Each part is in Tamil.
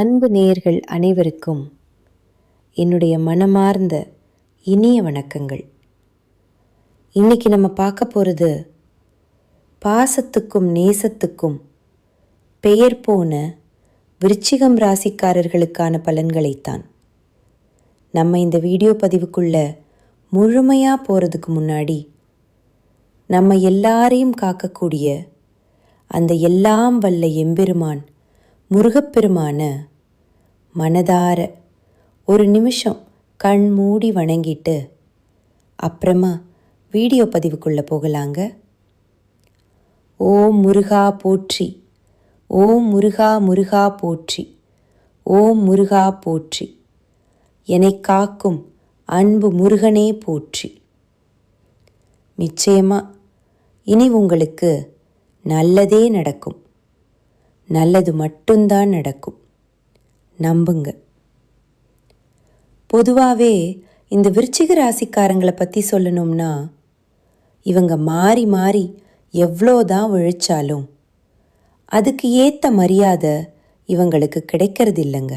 அன்பு நேயர்கள் அனைவருக்கும் என்னுடைய மனமார்ந்த இனிய வணக்கங்கள். இன்னைக்கு நம்ம பார்க்க போகிறது பாசத்துக்கும் நேசத்துக்கும் பெயர் போன விருச்சிகம் ராசிக்காரர்களுக்கான பலன்களைத்தான். நம்ம இந்த வீடியோ பதிவுக்குள்ள முழுமையாக போகிறதுக்கு முன்னாடி நம்ம எல்லாரையும் காக்கக்கூடிய அந்த எல்லாம் வல்ல எம்பெருமான் முருகப்பெருமான மனதார ஒரு நிமிஷம் கண் மூடி வணங்கிட்டு அப்புறமா வீடியோ பதிவுக்குள்ளே போகலாங்க. ஓம் முருகா போற்றி, ஓம் முருகா முருகா போற்றி, ஓம் முருகா போற்றி, என்னை காக்கும் அன்பு முருகனே போற்றி. நிச்சயமாக இனி உங்களுக்கு நல்லதே நடக்கும், நல்லது மட்டும்தான் நடக்கும், நம்புங்க. பொதுவாகவே இந்த விருச்சிக ராசிக்காரங்களை பற்றி சொல்லணும்னா, இவங்க மாறி மாறி எவ்வளோதான் உழைச்சாலும் அதுக்கு ஏற்ற மரியாதை இவங்களுக்கு கிடைக்கிறது இல்லைங்க.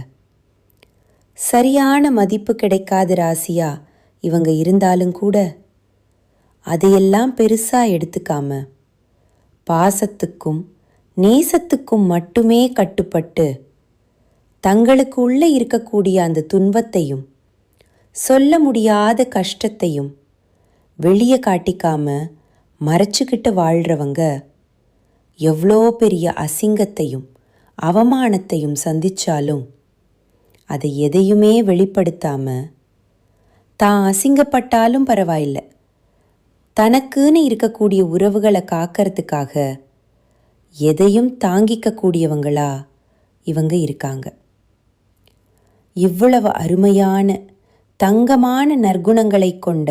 சரியான மதிப்பு கிடைக்காத ராசியா இவங்க இருந்தாலும் கூட அதையெல்லாம் பெருசாக எடுத்துக்காம பாசத்துக்கும் நேசத்துக்கும் மட்டுமே கட்டுப்பட்டு தங்களுக்கு உள்ளே இருக்கக்கூடிய அந்த துன்பத்தையும் சொல்ல முடியாத கஷ்டத்தையும் வெளியே காட்டிக்காம மறைச்சிக்கிட்டு வாழ்கிறவங்க எவ்வளோ பெரிய அசிங்கத்தையும் அவமானத்தையும் சந்திச்சாலும் அதை எதையுமே வெளிப்படுத்தாம தான் அசிங்கப்பட்டாலும் பரவாயில்லை, தனக்குன்னு இருக்கக்கூடிய உறவுகளை காக்கிறதுக்காக எதையும் தாங்கிக்கக்கூடியவங்களா இவங்க இருக்காங்க. இவ்வளவு அருமையான தங்கமான நற்குணங்களை கொண்ட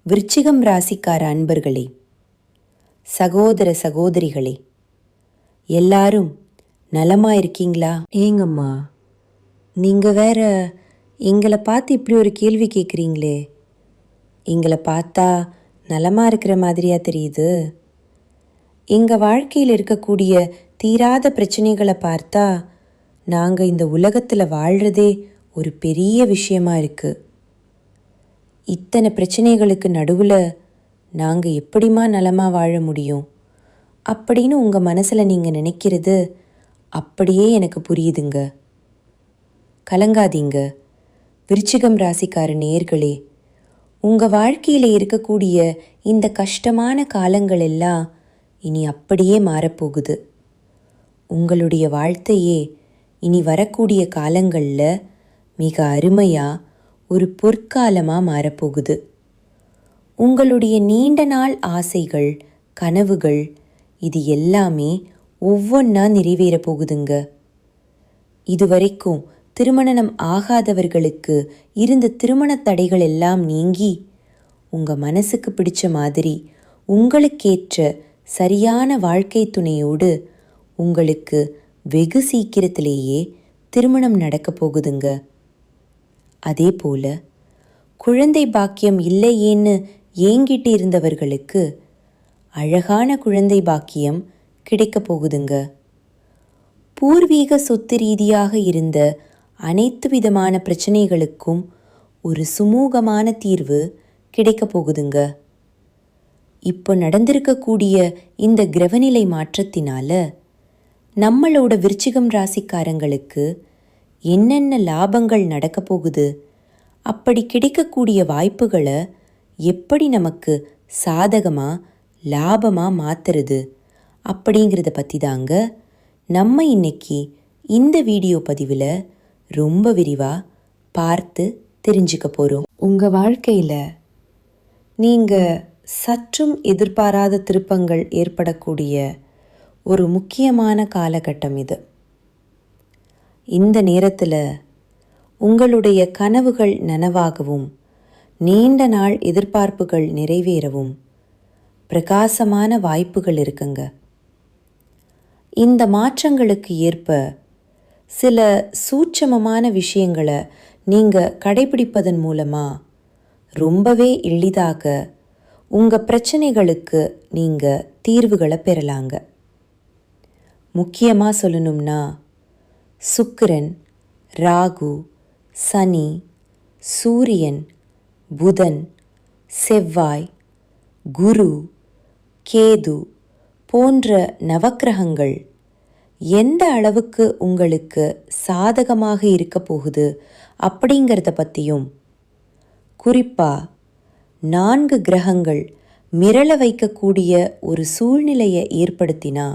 விருச்சிகம் ராசிக்கார அன்பர்களே, சகோதர சகோதரிகளே, எல்லாரும் நலமா இருக்கீங்களா? ஏங்கம்மா, நீங்கள் வேற எங்களை பார்த்து இப்படி ஒரு கேள்வி கேட்குறீங்களே, எங்களை பார்த்தா நலமாக இருக்கிற மாதிரியா தெரியுது? எங்கள் வாழ்க்கையில் இருக்கக்கூடிய தீராத பிரச்சனைகளை பார்த்தா நாங்கள் இந்த உலகத்தில் வாழ்கிறதே ஒரு பெரிய விஷயமா இருக்குது. இத்தனை பிரச்சனைகளுக்கு நடுவில் நாங்கள் எப்படிமா நலமாக வாழ முடியும் அப்படின்னு உங்கள் மனசில் நீங்கள் நினைக்கிறது அப்படியே எனக்கு புரியுதுங்க. கலங்காதீங்க விருச்சிகம் ராசிக்கார நேயர்களே, உங்கள் வாழ்க்கையில் இருக்கக்கூடிய இந்த கஷ்டமான காலங்கள் எல்லாம் இனி அப்படியே மாறப்போகுது. உங்களுடைய வாழ்க்கையே இனி வரக்கூடிய காலங்களில் மிக அருமையாக ஒரு பொற்காலமாக மாறப்போகுது. உங்களுடைய நீண்ட நாள் ஆசைகள், கனவுகள், இது எல்லாமே ஒவ்வொன்றா நிறைவேற போகுதுங்க. இதுவரைக்கும் திருமணம் ஆகாதவர்களுக்கு இருந்த திருமண தடைகள் எல்லாம் நீங்கி உங்கள் மனசுக்கு பிடிச்ச மாதிரி உங்களுக்கேற்ற சரியான வாழ்க்கை துணையோடு உங்களுக்கு வெகு சீக்கிரத்திலேயே திருமணம் நடக்க போகுதுங்க. அதே போல் குழந்தை பாக்கியம் இல்லையேன்னு ஏங்கிட்டு இருந்தவர்களுக்கு அழகான குழந்தை பாக்கியம் கிடைக்க போகுதுங்க. பூர்வீக சொத்து ரீதியாக இருந்த அனைத்து விதமான பிரச்சனைகளுக்கும் ஒரு சுமூகமான தீர்வு கிடைக்க போகுதுங்க. இப்போ நடந்திருக்கக்கூடிய இந்த கிரகநிலை மாற்றத்தினால நம்மளோட விருச்சிகம் ராசிக்காரங்களுக்கு என்னென்ன லாபங்கள் நடக்க போகுது, அப்படி கிடைக்கக்கூடிய வாய்ப்புகளை எப்படி நமக்கு சாதகமாக லாபமாக மாற்றுறது அப்படிங்கிறத பற்றி தாங்க நம்ம இன்னைக்கு இந்த வீடியோ பதிவில் ரொம்ப விரிவாக பார்த்து தெரிஞ்சுக்க போகிறோம். உங்கள் வாழ்க்கையில் நீங்கள் சற்றும் எதிர்பாராத திருப்பங்கள் ஏற்படக்கூடிய ஒரு முக்கியமான காலகட்டம் இது. இந்த நேரத்தில் உங்களுடைய கனவுகள் நனவாகவும் நீண்ட நாள் எதிர்பார்ப்புகள் நிறைவேறவும் பிரகாசமான வாய்ப்புகள் இருக்குங்க. இந்த மாற்றங்களுக்கு ஏற்ப சில சூட்சமமான விஷயங்களை நீங்கள் கடைபிடிப்பதன் மூலமாக ரொம்பவே எளிதாக உங்கள் பிரச்சனைகளுக்கு நீங்கள் தீர்வுகளை பெறலாங்க. முக்கியமாக சொல்லணும்னா சுக்கிரன் ராகு, சனி, சூரியன், புதன், செவ்வாய், குரு, கேது போன்ற நவக்கிரகங்கள் எந்த அளவுக்கு உங்களுக்கு சாதகமாக இருக்க போகுது அப்படிங்கிறத பற்றியும், குறிப்பாக 4 கிரகங்கள் மிரள வைக்கக்கூடிய ஒரு சூழ்நிலையை ஏற்படுத்தினா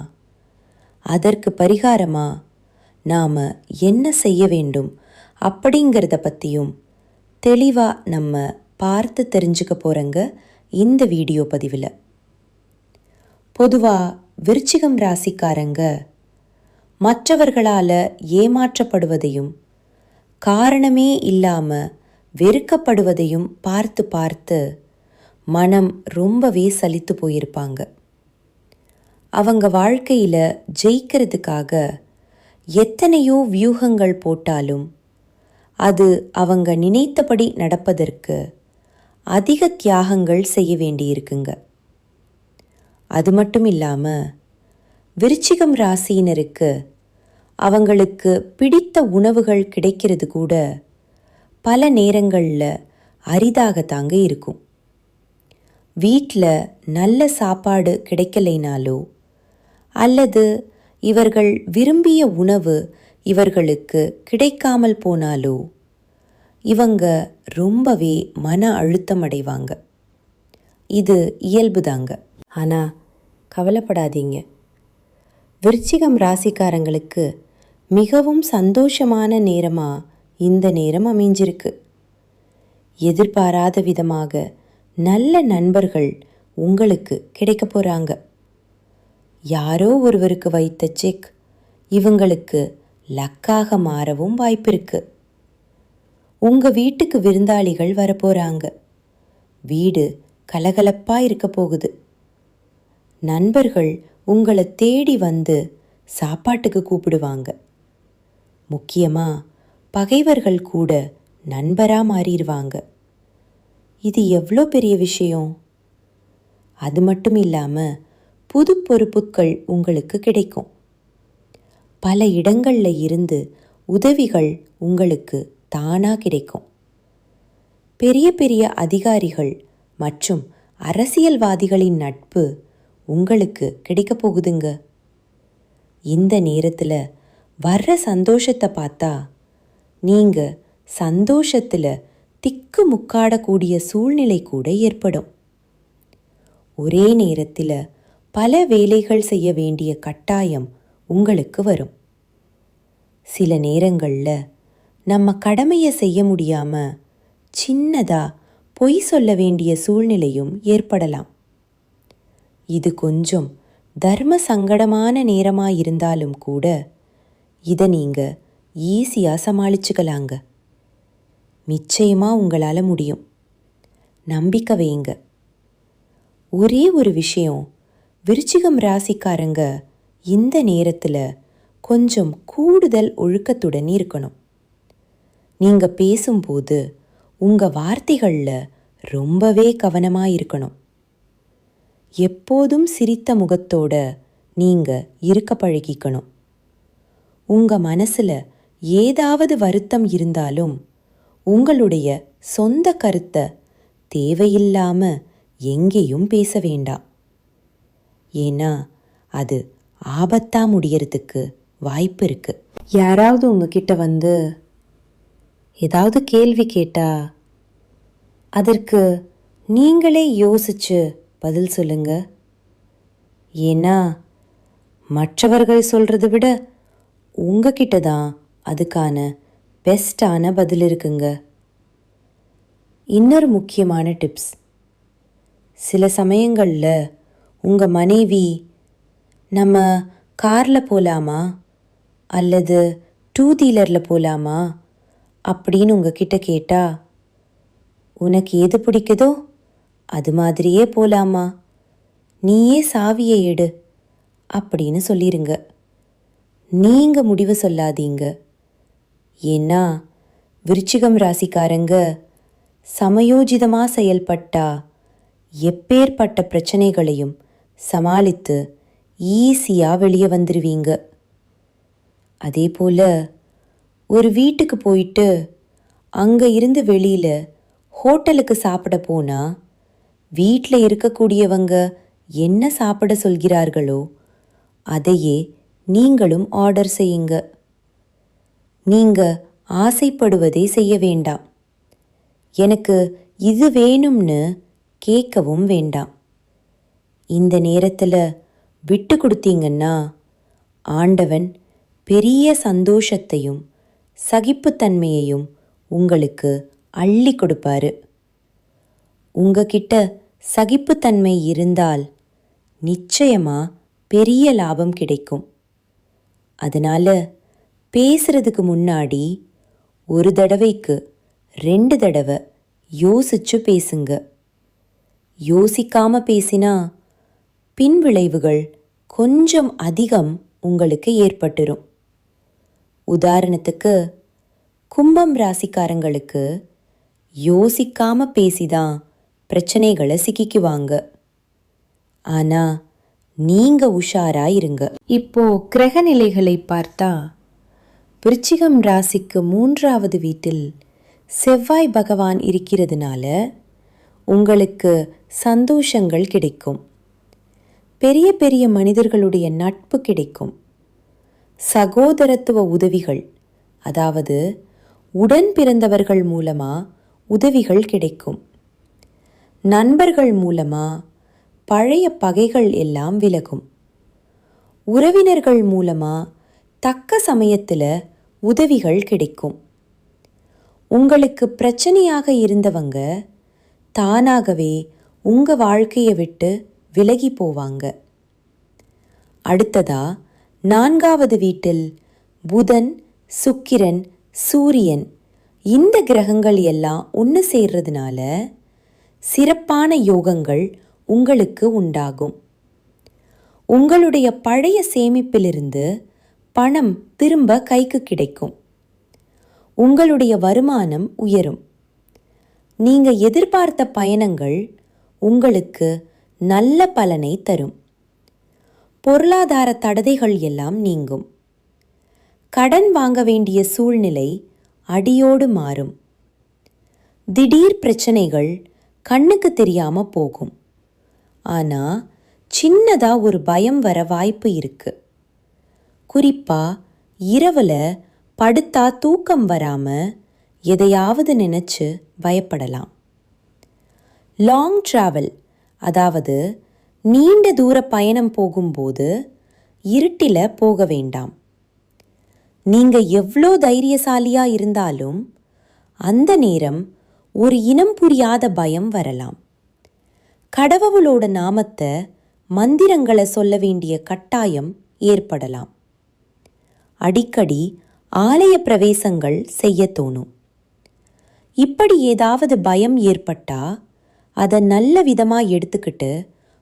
அதற்கு பரிகாரமாக நாம் என்ன செய்ய வேண்டும் அப்படிங்கிறத பற்றியும் தெளிவாக நம்ம பார்த்து தெரிஞ்சுக்க போகிறோங்க இந்த வீடியோ பதிவில். பொதுவாக விருச்சிகம் ராசிக்காரங்க மற்றவர்களால் ஏமாற்றப்படுவதையும் காரணமே இல்லாமல் வெறுக்கப்படுவதையும் பார்த்து பார்த்து மனம் ரொம்பவே சலித்து போயிருப்பாங்க. அவங்க வாழ்க்கையில் ஜெயிக்கிறதுக்காக எத்தனையோ வியூகங்கள் போட்டாலும் அது அவங்க நினைத்தபடி நடப்பதற்கு அதிக தியாகங்கள் செய்ய வேண்டியிருக்குங்க. அது மட்டும் இல்லாமல் விருச்சிகம் ராசியினருக்கு அவங்களுக்கு பிடித்த உணவுகள் கிடைக்கிறது கூட பல நேரங்களில் அரிதாகத்தாங்க இருக்கும். வீட்டில் நல்ல சாப்பாடு கிடைக்கலைனாலோ அல்லது இவர்கள் விரும்பிய உணவு இவர்களுக்கு கிடைக்காமல் போனாலோ இவங்க ரொம்பவே மன அழுத்தம் அடைவாங்க. இது இயல்புதாங்க. ஆனால் கவலைப்படாதீங்க, விருச்சிகம் ராசிக்காரங்களுக்கு மிகவும் சந்தோஷமான நேரமாக இந்த நேரம் அமைஞ்சிருக்கு. எதிர்பாராத விதமாக நல்ல நண்பர்கள் உங்களுக்கு கிடைக்க போகிறாங்க. யாரோ ஒருவருக்கு வைத்த செக் இவங்களுக்கு லக்காக மாறவும் வாய்ப்பிருக்கு. உங்கள் வீட்டுக்கு விருந்தாளிகள் வரப்போகிறாங்க. வீடு கலகலப்பாக இருக்க போகுது. நண்பர்கள் உங்களை தேடி வந்து சாப்பாட்டுக்கு கூப்பிடுவாங்க. முக்கியமாக பகைவர்கள் கூட நண்பராக மாறிடுவாங்க. இது எவ்வளோ பெரிய விஷயம்! அது மட்டும் இல்லாமல் புது பொறுப்புகள் உங்களுக்கு கிடைக்கும். பல இடங்களில் இருந்து உதவிகள் உங்களுக்கு தானாக கிடைக்கும். பெரிய பெரிய அதிகாரிகள் மற்றும் அரசியல்வாதிகளின் நட்பு உங்களுக்கு கிடைக்க போகுதுங்க. இந்த நேரத்தில் வர்ற சந்தோஷத்தை பார்த்தா நீங்கள் சந்தோஷத்தில் திக்கு முக்காடக்கூடிய சூழ்நிலை கூட ஏற்படும். ஒரே நேரத்தில் பல வேலைகள் செய்ய வேண்டிய கட்டாயம் உங்களுக்கு வரும். சில நேரங்களில் நம்ம கடமையை செய்ய முடியாமல் சின்னதாக பொய் சொல்ல வேண்டிய சூழ்நிலையும் ஏற்படலாம். இது கொஞ்சம் தர்ம சங்கடமான நேரமாக இருந்தாலும் கூட இதை நீங்கள் ஈஸியாக சமாளிச்சுக்கலாங்க. நிச்சயமாக உங்களால் முடியும். நம்பிக்கை வைங்க. ஒரே ஒரு விஷயம், விருச்சிகம் ராசிக்காரங்க இந்த நேரத்தில் கொஞ்சம் கூடுதல் ஒழுக்கத்துடன் இருக்கணும். நீங்கள் பேசும்போது உங்கள் வார்த்தைகளில் ரொம்பவே கவனமாக இருக்கணும். எப்போதும் சிரித்த முகத்தோட நீங்கள் இருக்க பழகிக்கணும். உங்கள் மனசில் ஏதாவது வருத்தம் இருந்தாலும் உங்களுடைய சொந்த கருத்தை தேவையில்லாமல் எங்கேயும் பேச வேண்டாம். ஏன்னா அது ஆபத்தாக முடியறதுக்கு வாய்ப்பு இருக்கு. யாராவது உங்ககிட்ட வந்து ஏதாவது கேள்வி கேட்டா அதற்கு நீங்களே யோசிச்சு பதில் சொல்லுங்க. ஏன்னா மற்றவர்கள் சொல்கிறத விட உங்ககிட்ட தான் அதுக்கான பெஸ்டான பதில் இருக்குங்க. இன்னொரு முக்கியமான டிப்ஸ், சில சமயங்களில் உங்கள் மனைவி நம்ம காரில் போகலாமா அல்லது 2 வீலரில் போகலாமா அப்படின்னு உங்ககிட்ட கேட்டால் உனக்கு எது பிடிக்குதோ அது மாதிரியே போகலாமா, நீயே சாவியை எடு அப்படின்னு சொல்லிடுங்க. நீங்கள் முடிவு சொல்லாதீங்க. ஏன்னா விருச்சிகம் ராசிக்காரங்க சமயோஜிதமாக செயல்பட்டா எப்பேற்பட்ட பிரச்சனைகளையும் சமாளித்து ஈஸியாக வெளியே வந்துடுவீங்க. அதே போல் ஒரு வீட்டுக்கு போயிட்டு அங்கே இருந்து வெளியில் ஹோட்டலுக்கு சாப்பிட போனால் வீட்டில் இருக்கக்கூடியவங்க என்ன சாப்பிட சொல்கிறார்களோ அதையே நீங்களும் ஆர்டர் செய்யுங்க. நீங்கள் ஆசைப்படுவதை செய்ய வேண்டாம். எனக்கு இது வேணும்னு கேட்கவும் வேண்டாம். இந்த நேரத்தில் விட்டு கொடுத்தீங்கன்னா ஆண்டவன் பெரிய சந்தோஷத்தையும் சகிப்புத்தன்மையையும் உங்களுக்கு அள்ளி கொடுப்பாரு. உங்ககிட்ட சகிப்புத்தன்மை இருந்தால் நிச்சயமா பெரிய லாபம் கிடைக்கும். அதனால பேசுறதுக்கு முன்னாடி ஒரு தடவைக்கு 2 தடவை யோசிச்சு பேசுங்க. யோசிக்காம பேசினா பின்விளைவுகள் கொஞ்சம் அதிகம் உங்களுக்கு ஏற்பட்டுரும். உதாரணத்துக்கு கும்பம் ராசிக்காரங்களுக்கு யோசிக்காம பேசிதான் பிரச்சனைகளை சிக்கிக்குவாங்க. ஆனா நீங்க உஷாரா இருங்க. இப்போ கிரக நிலைகளை பார்த்தா விருச்சிகம் ராசிக்கு 3வது வீட்டில் செவ்வாய் பகவான் இருக்கிறதுனால உங்களுக்கு சந்தோஷங்கள் கிடைக்கும். பெரிய பெரிய மனிதர்களுடைய நட்பு கிடைக்கும். சகோதரத்துவ உதவிகள், அதாவது உடன் பிறந்தவர்கள் மூலமா உதவிகள் கிடைக்கும். நண்பர்கள் மூலமா பழைய பகைகள் எல்லாம் விலகும். உறவினர்கள் மூலமா தக்க சமயத்தில் உதவிகள் கிடைக்கும். உங்களுக்கு பிரச்சனையாக இருந்தவங்க தானாகவே உங்க வாழ்க்கையை விட்டு விலகி போவாங்க. அடுத்ததா 4வது வீட்டில் புதன், சுக்கிரன், சூரியன் இந்த கிரகங்கள் எல்லாம் ஒன்று சேர்றதுனால சிறப்பான யோகங்கள் உங்களுக்கு உண்டாகும். உங்களுடைய பழைய சேமிப்பிலிருந்து பணம் திரும்ப கைக்கு கிடைக்கும். உங்களுடைய வருமானம் உயரும். நீங்க எதிர்பார்த்த பயணங்கள் உங்களுக்கு நல்ல பலனை தரும். பொருளாதார தடதைகள் எல்லாம் நீங்கும். கடன் வாங்க வேண்டிய சூழ்நிலை அடியோடு மாறும். திடீர் பிரச்சனைகள் கண்ணுக்கு தெரியாம போகும். ஆனா சின்னதா ஒரு பயம் வர வாய்ப்பு இருக்கு. குறிப்பா இரவுல படுத்தா தூக்கம் வராம எதையாவது நினைச்சு பயப்படலாம். லாங் டிராவல், அதாவது நீண்ட தூர பயணம் போகும்போது இருட்டில போக வேண்டாம். நீங்க எவ்வளோ தைரியசாலியா இருந்தாலும் அந்த நேரம் ஒரு இனம் புரியாத பயம் வரலாம். கடவுளோட நாமத்தை, மந்திரங்களை சொல்ல வேண்டிய கட்டாயம் ஏற்படலாம். அடிக்கடி ஆலய பிரவேசங்கள் செய்ய தோணும். இப்படி ஏதாவது பயம் ஏற்பட்டா அதை நல்ல விதமாக எடுத்துக்கிட்டு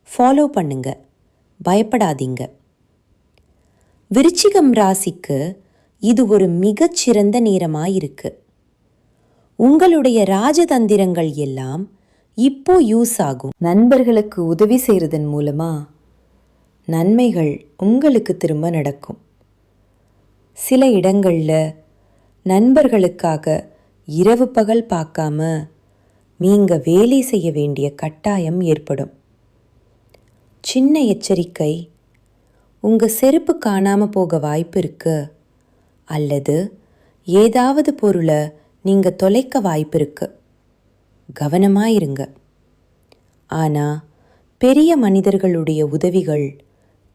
ஃபாலோ பண்ணுங்க. பயப்படாதீங்க. விருச்சிகம் ராசிக்கு இது ஒரு மிகச்சிறந்த நேரமாயிருக்கு. உங்களுடைய ராஜதந்திரங்கள் எல்லாம் இப்போ யூஸ் ஆகும். நண்பர்களுக்கு உதவி செய்கிறதன் மூலமா நன்மைகள் உங்களுக்கு திரும்ப நடக்கும். சில இடங்களில் நண்பர்களுக்காக இரவு பகல் பார்க்காம நீங்கள் வேலை செய்ய வேண்டிய கட்டாயம் ஏற்படும். சின்ன எச்சரிக்கை, உங்கள் செருப்பு காணாமல் போக வாய்ப்பு இருக்கு, அல்லது ஏதாவது பொருளை நீங்கள் தொலைக்க வாய்ப்பு இருக்கு. கவனமாக இருங்க. ஆனால் பெரிய மனிதர்களுடைய உதவிகள்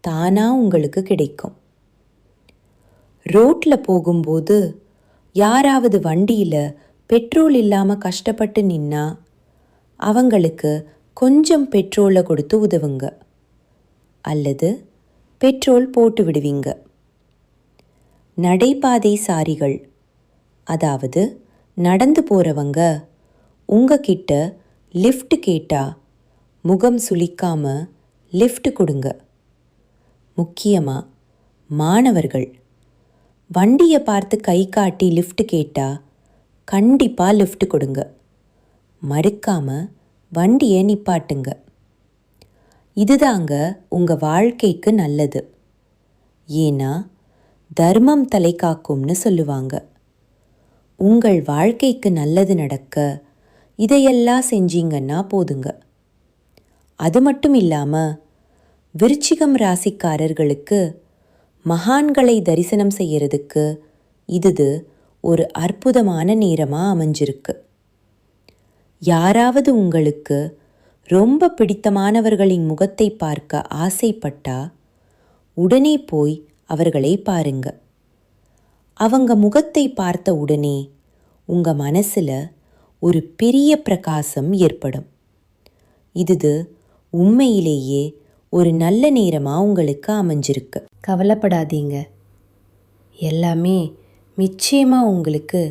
தானாக உங்களுக்கு கிடைக்கும். ரோட்டில் போகும்போது யாராவது வண்டியில் பெட்ரோல் இல்லாமல் கஷ்டப்பட்டு நின்னா அவங்களுக்கு கொஞ்சம் பெட்ரோலை கொடுத்து உதவுங்க, அல்லது பெட்ரோல் போட்டு விடுவீங்க. நடைபாதை சாரிகள், அதாவது நடந்து போகிறவங்க உங்ககிட்ட லிஃப்ட் கேட்டா முகம் சுளிக்காம லிஃப்ட் கொடுங்க. முக்கியமாக மாணவர்கள் வண்டியை பார்த்து கை காட்டி லிஃப்ட் கேட்டா கண்டிப்பாக லிஃப்ட் கொடுங்க. மறுக்காம வண்டியை நிப்பாட்டுங்க. இதுதாங்க உங்கள் வாழ்க்கைக்கு நல்லது. ஏன்னா தர்மம் தலை காக்கும்னு சொல்லுவாங்க. உங்கள் வாழ்க்கைக்கு நல்லது நடக்க இதையெல்லாம் செஞ்சீங்கன்னா போதுங்க. அது மட்டும் இல்லாமல் விருச்சிகம் ராசிக்காரர்களுக்கு மகான்களை தரிசனம் செய்யறதுக்கு இது ஒரு அற்புதமான நேரமாக அமைஞ்சிருக்கு. யாராவது உங்களுக்கு ரொம்ப பிடித்தமானவர்களின் முகத்தை பார்க்க ஆசைப்பட்டா உடனே போய் அவர்களை பாருங்க. அவங்க முகத்தை பார்த்த உடனே உங்கள் மனசில் ஒரு பெரிய பிரகாசம் ஏற்படும். இது உண்மையிலேயே ஒரு நல்ல நேரமாக உங்களுக்கு அமைஞ்சிருக்கு. கவலைப்படாதீங்க, எல்லாமே நிச்சயமாக உங்களுக்கு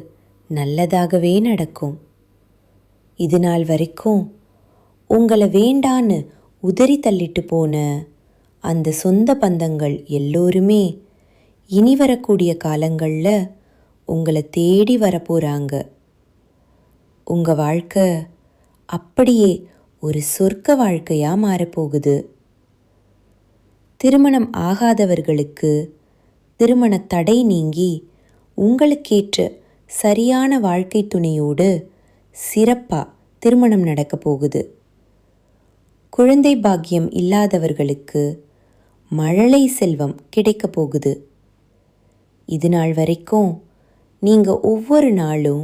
நல்லதாகவே நடக்கும். இது நாள் வரைக்கும் உங்களை வேண்டான்னு உதறி தள்ளிட்டு போன அந்த சொந்த பந்தங்கள் எல்லோருமே இனி வரக்கூடிய காலங்களில் உங்களை தேடி வரப்போகிறாங்க. உங்கள் வாழ்க்கை அப்படியே ஒரு சொர்க்க வாழ்க்கையாக மாறப்போகுது. திருமணம் ஆகாதவர்களுக்கு திருமண தடை நீங்கி உங்களுக்கேற்ற சரியான வாழ்க்கை துணையோடு சிறப்பாக திருமணம் நடக்க போகுது. குழந்தை பாக்கியம் இல்லாதவர்களுக்கு மழலை செல்வம் கிடைக்க போகுது. இது நாள் வரைக்கும் நீங்கள் ஒவ்வொரு நாளும்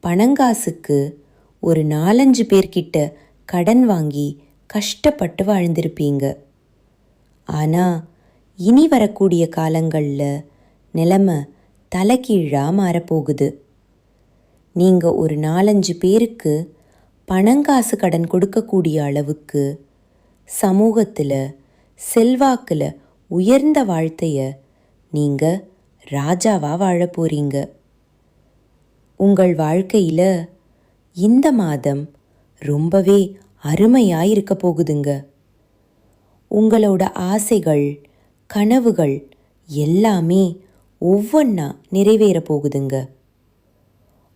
பணங்காசுக்கு ஒரு 4-5 பேர்கிட்ட கடன் வாங்கி கஷ்டப்பட்டு வாழ்ந்திருப்பீங்க. ஆனால் இனி வரக்கூடிய காலங்களில் நிலைமை தலைகீழாக மாறப்போகுது. நீங்கள் ஒரு 4-5 பேருக்கு பணங்காசு கடன் கொடுக்கக்கூடிய அளவுக்கு சமூகத்தில் செல்வாக்கில் உயர்ந்த வாழ்க்கைய நீங்கள் ராஜாவாக வாழ போகிறீங்க. உங்கள் வாழ்க்கையில் இந்த மாதம் ரொம்பவே அருமையாக இருக்க போகுதுங்க. உங்களோட ஆசைகள் கனவுகள் எல்லாமே ஒவ்வொன்றா நிறைவேற போகுதுங்க.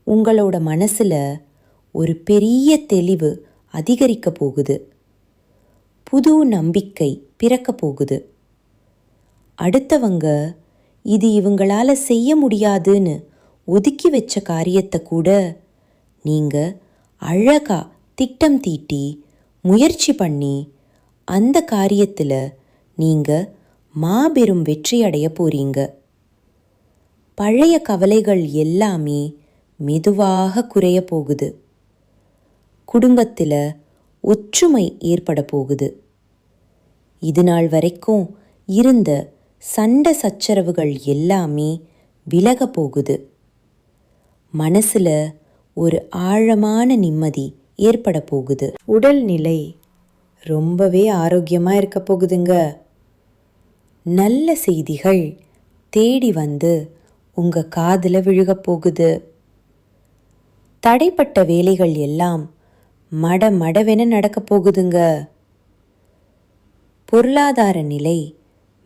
உங்களோட மனசில் ஒரு பெரிய தெளிவு அதிகரிக்க போகுது. புது நம்பிக்கை பிறக்க போகுது. அடுத்தவங்க இது இவங்களால் செய்ய முடியாதுன்னு ஒதுக்கி வச்ச காரியத்தை கூட நீங்கள் அழகாக திட்டம் தீட்டி முயற்சி பண்ணி அந்த காரியத்தில் நீங்கள் மாபெரும் வெற்றி அடைய போகிறீங்க. பழைய கவலைகள் எல்லாமே மெதுவாக குறைய போகுது. குடும்பத்தில் ஒற்றுமை ஏற்பட போகுது. இது நாள் வரைக்கும் இருந்த சண்டை சச்சரவுகள் எல்லாமே விலக போகுது. மனசில் ஒரு ஆழமான நிம்மதி ஏற்பட போகுது. உடல்நிலை ரொம்பவே ஆரோக்கியமாக இருக்க போகுதுங்க. நல்ல செய்திகள் தேடி வந்து உங்கள் காதில் விழுக போகுது. தடைப்பட்ட வேலைகள் எல்லாம் மடமடவென நடக்க போகுதுங்க. பொருளாதார நிலை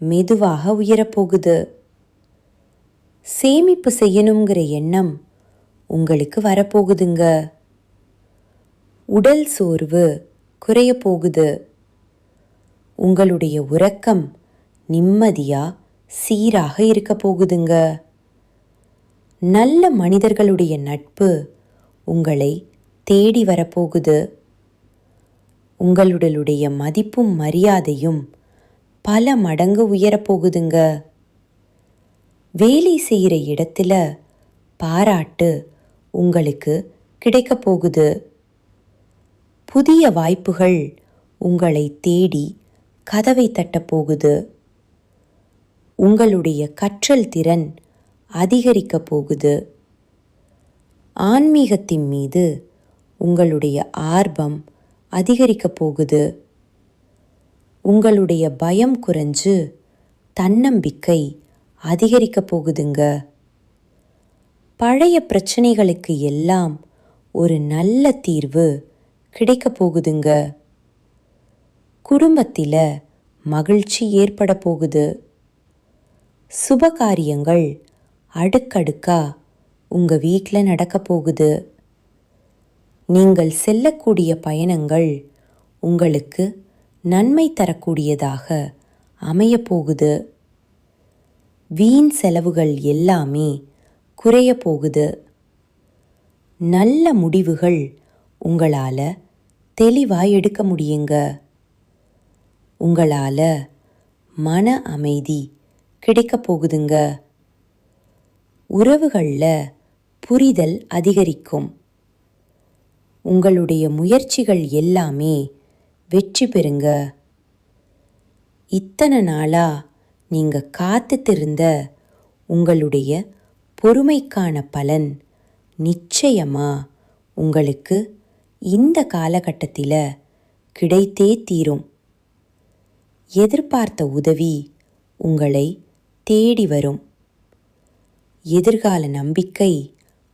மெதுவாக உயரப்போகுது. சேமிப்பு செய்யணுங்கிற எண்ணம் உங்களுக்கு வரப்போகுதுங்க. உடல் சோர்வு குறைய போகுது. உங்களுடைய உறக்கம் நிம்மதியா சீராக இருக்க போகுதுங்க. நல்ல மனிதர்களுடைய நட்பு உங்களை தேடி வரப்போகுது. உங்களுடைய மதிப்பும் மரியாதையும் பல மடங்கு உயரப்போகுதுங்க. வேலை செய்கிற இடத்துல பாராட்டு உங்களுக்கு கிடைக்க போகுது. புதிய வாய்ப்புகள் உங்களை தேடி கதவை தட்டப் போகுது. உங்களுடைய கற்றல் திறன் அதிகரிக்க போகுது. ஆன்மீகத்தின் மீது உங்களுடைய ஆர்வம் அதிகரிக்க போகுது. உங்களுடைய பயம் குறைஞ்சு தன்னம்பிக்கை அதிகரிக்க போகுதுங்க. பழைய பிரச்சனைகளுக்கு எல்லாம் ஒரு நல்ல தீர்வு கிடைக்க போகுதுங்க. குடும்பத்தில் மகிழ்ச்சி ஏற்பட போகுது. சுபகாரியங்கள் அடுக்கடுக்கா உங்கள் வீட்டில் நடக்க போகுது. நீங்கள் செல்லக்கூடிய பயணங்கள் உங்களுக்கு நன்மை தரக்கூடியதாக அமையப்போகுது. வீண் செலவுகள் எல்லாமே குறைய போகுது. நல்ல முடிவுகள் உங்களால் தெளிவாக எடுக்க முடியுங்க. உங்களால் மன அமைதி கிடைக்க போகுதுங்க. உறவுகளில் புரிதல் அதிகரிக்கும். உங்களுடைய முயற்சிகள் எல்லாமே வெற்றி பெறுங்க. இத்தனை நாளா நீங்கள் காத்துத்திருந்த உங்களுடைய பொறுமைக்கான பலன் நிச்சயமா உங்களுக்கு இந்த காலகட்டத்தில் கிடைத்தே தீரும். எதிர்பார்த்த உதவி உங்களை தேடி வரும். எதிர்கால நம்பிக்கை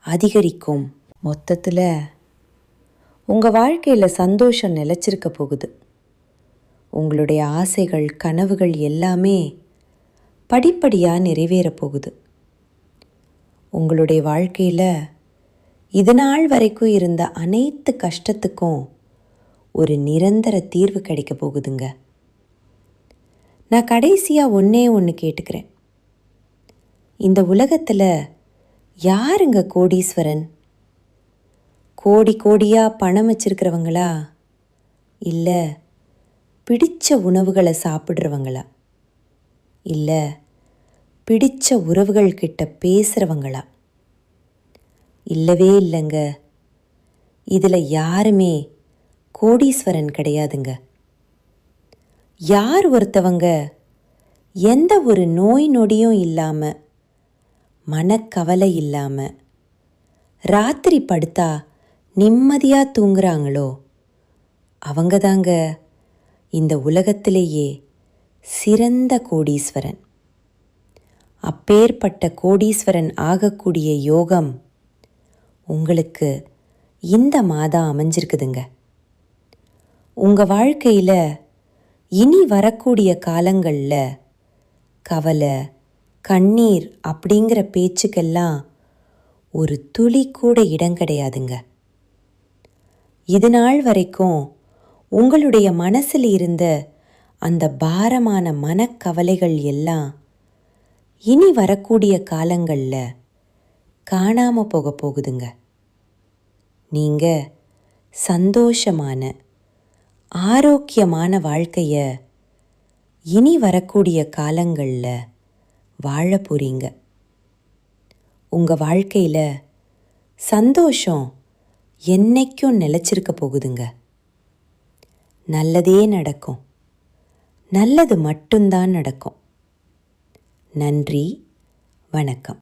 அதிகரிக்கும். மொத்தத்தில் உங்கள் வாழ்க்கையில் சந்தோஷம் நிலச்சிருக்க போகுது. உங்களுடைய ஆசைகள், கனவுகள் எல்லாமே படிப்படியாக நிறைவேறப் போகுது. உங்களுடைய வாழ்க்கையில் இது நாள் வரைக்கும் இருந்த அனைத்து கஷ்டத்துக்கும் ஒரு நிரந்தர தீர்வு கிடைக்க போகுதுங்க. நான் கடைசியாக ஒன்று கேட்டுக்கிறேன். இந்த உலகத்தில் யாருங்க கோடீஸ்வரன்? கோடி கோடியாக பணம் வச்சிருக்கிறவங்களா, இல்லை பிடிச்ச உணவுகளை சாப்பிட்றவங்களா, இல்லை பிடிச்ச உறவுகள்கிட்ட பேசுகிறவங்களா? இல்லவே இல்லைங்க. இதில் யாருமே கோடீஸ்வரன் கிடையாதுங்க. யார் ஒருத்தவங்க எந்த ஒரு நோய் நொடியும் இல்லாமல், மனக்கவலை இல்லாமல், ராத்திரி படுத்தா நிம்மதியாக தூங்குறாங்களோ அவங்க தாங்க இந்த உலகத்திலேயே சிறந்த கோடீஸ்வரன். அப்பேற்பட்ட கோடீஸ்வரன் ஆகக்கூடிய யோகம் உங்களுக்கு இந்த மாதம் அமைஞ்சிருக்குதுங்க. உங்கள் வாழ்க்கையில் இனி வரக்கூடிய காலங்களில் கவலை, கண்ணீர் அப்படிங்கிற பேச்சுக்கெல்லாம் ஒரு துளி கூட இடம் கிடையாதுங்க. இது நாள் வரைக்கும் உங்களுடைய மனசில் இருந்த அந்த பாரமான மனக்கவலைகள் எல்லாம் இனி வரக்கூடிய காலங்களில் காணாமல் போக போகுதுங்க. நீங்கள் சந்தோஷமான, ஆரோக்கியமான வாழ்க்கையை இனி வரக்கூடிய காலங்களில் வாழ போறீங்க. உங்கள் வாழ்க்கையில் சந்தோஷம் என்னைக்கும் நிலச்சிருக்க போகுதுங்க. நல்லதே நடக்கும். நல்லது மட்டும்தான் நடக்கும். நன்றி, வணக்கம்.